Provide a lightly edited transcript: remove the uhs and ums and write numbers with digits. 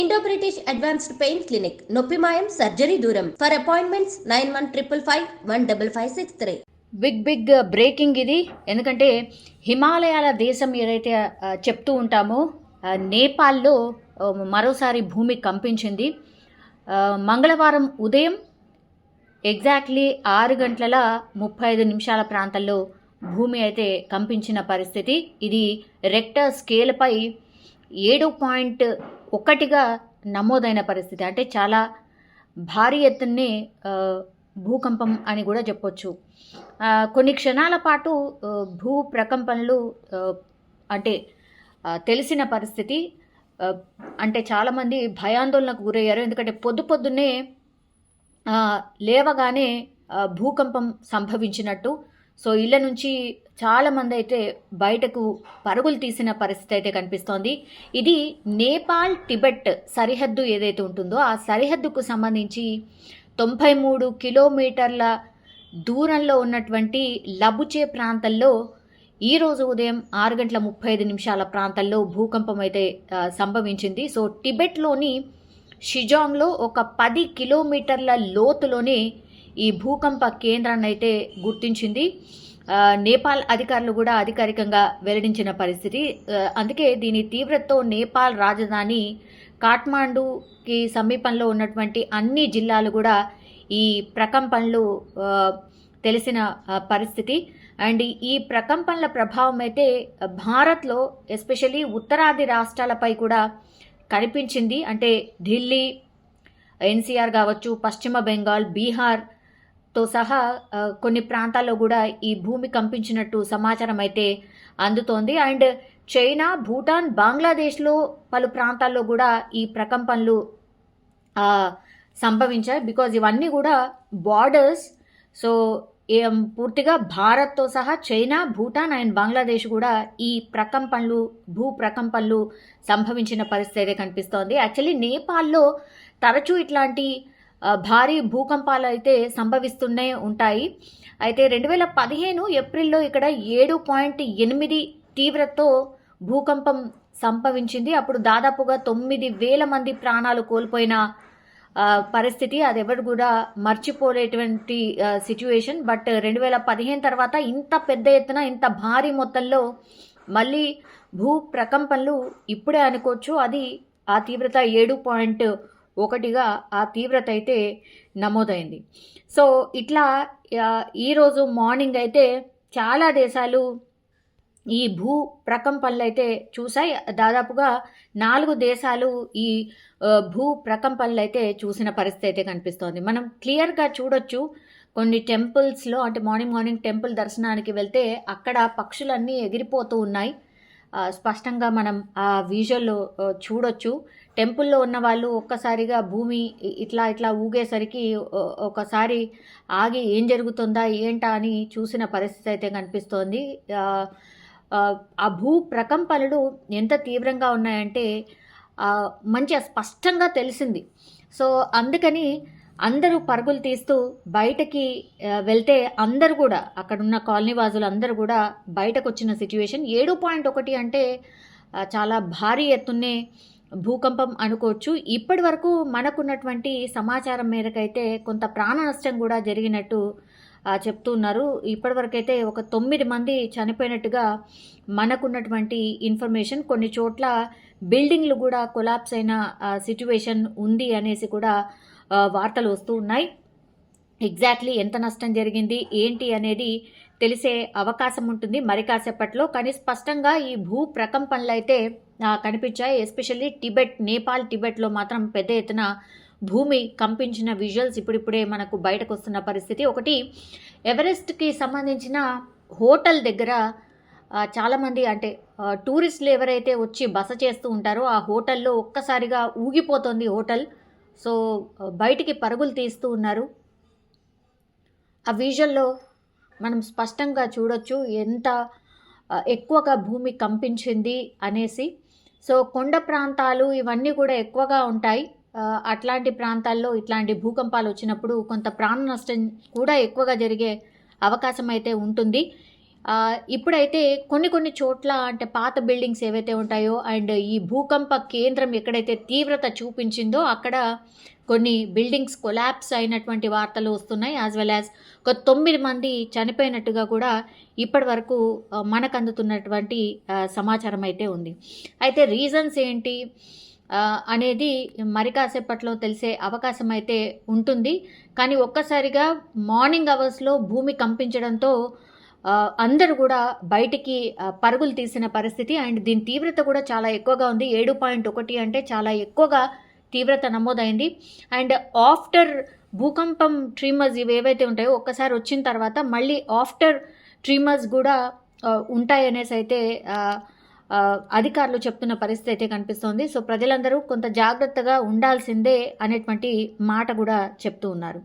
Indo British advanced pain clinic నొప్పి మాయం surgery దూరం ఫర్ అపాయింట్మెంట్స్ 9155515563. బిగ్ బ్రేకింగ్ ఇది. ఎందుకంటే హిమాలయాల దేశం ఏదైతే చెప్తూ ఉంటామో నేపాల్లో మరోసారి భూమి కంపించింది. మంగళవారం ఉదయం ఎగ్జాక్ట్లీ 6:35 ప్రాంతంలో భూమి అయితే కంపించిన పరిస్థితి. ఇది రెక్టర్ స్కేల్పై 7.1గా నమోదైన పరిస్థితి. అంటే చాలా భారీ ఎత్తునే భూకంపం అని కూడా చెప్పొచ్చు. కొన్ని క్షణాల పాటు భూ ప్రకంపనలు అంటే తెలిసిన పరిస్థితి. అంటే చాలామంది భయాందోళనకు గురయ్యారు. ఎందుకంటే పొద్దున్నే లేవగానే భూకంపం సంభవించినట్టు. సో ఇళ్ళ నుంచి చాలామంది అయితే బయటకు పరుగులు తీసిన పరిస్థితి అయితే కనిపిస్తోంది. ఇది నేపాల్ టిబెట్ సరిహద్దు ఏదైతే ఉంటుందో ఆ సరిహద్దుకు సంబంధించి 93 కిలోమీటర్ల దూరంలో ఉన్నటువంటి లబుచే ప్రాంతంలో ఈరోజు ఉదయం 6:35 ప్రాంతంలో భూకంపం అయితే సంభవించింది. సో టిబెట్లోని షిజాంగ్లో ఒక 10 కిలోమీటర్ల లోతులోనే ఈ భూకంప కేంద్రాన్ని అయితే గుర్తించింది. నేపాల్ అధికారులు కూడా అధికారికంగా వెల్లడించిన పరిస్థితి. అందుకే దీని తీవ్రతతో నేపాల్ రాజధాని కాఠ్మాండూకి సమీపంలో ఉన్నటువంటి అన్ని జిల్లాలు కూడా ఈ ప్రకంపనలు తెలిసిన పరిస్థితి. అండ్ ఈ ప్రకంపనల ప్రభావం అయితే భారత్లో ఎస్పెషల్లీ ఉత్తరాది రాష్ట్రాలపై కూడా కనిపించింది. అంటే ఢిల్లీ, ఎన్సీఆర్ కావచ్చు, పశ్చిమ బెంగాల్, బీహార్తో సహా కొన్ని ప్రాంతాల్లో కూడా ఈ భూమి కంపించినట్టు సమాచారం అయితే అందుతోంది. అండ్ చైనా, భూటాన్, బంగ్లాదేశ్లో పలు ప్రాంతాల్లో కూడా ఈ ప్రకంపనలు సంభవించాయి. బికాజ్ ఇవన్నీ కూడా బార్డర్స్. సో పూర్తిగా భారత్తో సహా చైనా, భూటాన్ అండ్ బంగ్లాదేశ్ కూడా ఈ భూ ప్రకంపనలు సంభవించిన పరిస్థితి అయితే కనిపిస్తోంది. యాక్చువల్లీ నేపాల్లో తరచూ ఇట్లాంటి భారీ భూకంపాలు అయితే సంభవిస్తూనే ఉంటాయి. అయితే 2015 ఏప్రిల్లో ఇక్కడ 7.8 తీవ్రతతో భూకంపం సంభవించింది. అప్పుడు దాదాపుగా 9,000 మంది ప్రాణాలు కోల్పోయిన పరిస్థితి. అది ఎవరు కూడా మర్చిపోలేటువంటి సిచ్యువేషన్. బట్ 2015 తర్వాత ఇంత పెద్ద ఎత్తున ఇంత భారీ మొత్తంలో మళ్ళీ భూ ప్రకంపనలు ఇప్పుడే అనుకోవచ్చు. అది ఆ తీవ్రత 7.1గా ఆ తీవ్రత అయితే నమోదైంది. సో ఇట్లా ఈరోజు మార్నింగ్ అయితే చాలా దేశాలు ఈ భూ ప్రకంపనలు అయితే చూసాయి. దాదాపుగా 4 దేశాలు ఈ భూ ప్రకంపనలు అయితే చూసిన పరిస్థితి అయితే కనిపిస్తోంది. మనం క్లియర్గా చూడొచ్చు కొన్ని టెంపుల్స్లో. అంటే మార్నింగ్ టెంపుల్ దర్శనానికి వెళ్తే అక్కడ పక్షులన్నీ ఎగిరిపోతూ ఉన్నాయి. స్పష్టంగా మనం ఆ విజువల్లో చూడొచ్చు. టెంపుల్లో ఉన్న వాళ్ళు ఒక్కసారిగా భూమి ఇట్లా ఊగేసరికి ఒకసారి ఆగి ఏం జరుగుతుందా ఏంటా అని చూసిన పరిస్థితి అయితే కనిపిస్తోంది. ఆ భూ ప్రకంపనలు ఎంత తీవ్రంగా ఉన్నాయంటే మంచిగా స్పష్టంగా తెలిసింది. సో అందుకని అందరూ పరుగులు తీస్తూ బయటకి వెళ్తే అందరూ కూడా అక్కడున్న కాలనీ వాసులు అందరూ కూడా బయటకు వచ్చిన సిచ్యువేషన్. 7.1 అంటే చాలా భారీ ఎత్తున్నే భూకంపం అనుకోవచ్చు. ఇప్పటి వరకు మనకున్నటువంటి సమాచారం మేరకైతే కొంత ప్రాణ నష్టం కూడా జరిగినట్టు చెప్తున్నారు. ఇప్పటివరకు అయితే ఒక 9 మంది చనిపోయినట్టుగా మనకున్నటువంటి ఇన్ఫర్మేషన్. కొన్ని చోట్ల బిల్డింగ్లు కూడా కొలాప్స్ అయిన సిచ్యువేషన్ ఉంది అనేసి కూడా వార్తలు వస్తూ ఉన్నాయి. ఎగ్జాక్ట్లీ ఎంత నష్టం జరిగింది ఏంటి అనేది తెలిసే అవకాశం ఉంటుంది మరి కాసేపట్లో. కానీ స్పష్టంగా ఈ భూ ప్రకంపనలు అయితే కనిపించాయి. ఎస్పెషల్లీ నేపాల్ టిబెట్లో మాత్రం పెద్ద ఎత్తున భూమి కంపించిన విజువల్స్ ఇప్పుడిప్పుడే మనకు బయటకు వస్తున్న పరిస్థితి. ఒకటి, ఎవరెస్ట్కి సంబంధించిన హోటల్ దగ్గర చాలామంది అంటే టూరిస్టులు ఎవరైతే వచ్చి బస చేస్తూ ఉంటారో ఆ హోటల్లో ఒక్కసారిగా ఊగిపోతుంది హోటల్. సో బయటికి పరుగులు తీస్తూ ఉన్నారు. ఆ విజువల్లో మనం స్పష్టంగా చూడొచ్చు ఎంత ఎక్కువగా భూమి కంపించింది అనేసి. సో కొండ ప్రాంతాలు ఇవన్నీ కూడా ఎక్కువగా ఉంటాయి. అట్లాంటి ప్రాంతాల్లో ఇట్లాంటి భూకంపాలు వచ్చినప్పుడు కొంత ప్రాణ నష్టం కూడా ఎక్కువగా జరిగే అవకాశం అయితే ఉంటుంది. ఇప్పుడైతే కొన్ని చోట్ల అంటే పాత బిల్డింగ్స్ ఏవైతే ఉంటాయో అండ్ ఈ భూకంప కేంద్రం ఎక్కడైతే తీవ్రత చూపించిందో అక్కడ కొన్ని బిల్డింగ్స్ కొలాప్స్ అయినటువంటి వార్తలు వస్తున్నాయి. యాజ్ వెల్ యాజ్ ఒక 9 మంది చనిపోయినట్టుగా కూడా ఇప్పటి వరకు మనకు అందుతున్నటువంటి సమాచారం అయితే ఉంది. అయితే రీజన్స్ ఏంటి అనేది మరి కాసేపట్లో తెలిసే అవకాశం అయితే ఉంటుంది. కానీ ఒక్కసారిగా మార్నింగ్ అవర్స్లో భూమి కంపించడంతో అందరూ కూడా బయటికి పరుగులు తీసిన పరిస్థితి. అండ్ దీని తీవ్రత కూడా చాలా ఎక్కువగా ఉంది. 7.1 అంటే చాలా ఎక్కువగా తీవ్రత నమోదైంది. అండ్ ఆఫ్టర్ భూకంపం ట్రీమర్స్ ఇవి ఏవైతే ఉంటాయో ఒక్కసారి వచ్చిన తర్వాత మళ్ళీ ఆఫ్టర్ ట్రీమర్స్ కూడా ఉంటాయనేసి అయితే అధికారులు చెప్తున్న పరిస్థితి అయితే కనిపిస్తోంది. సో ప్రజలందరూ కొంత జాగ్రత్తగా ఉండాల్సిందే అనేటువంటి మాట కూడా చెప్తూ ఉన్నారు.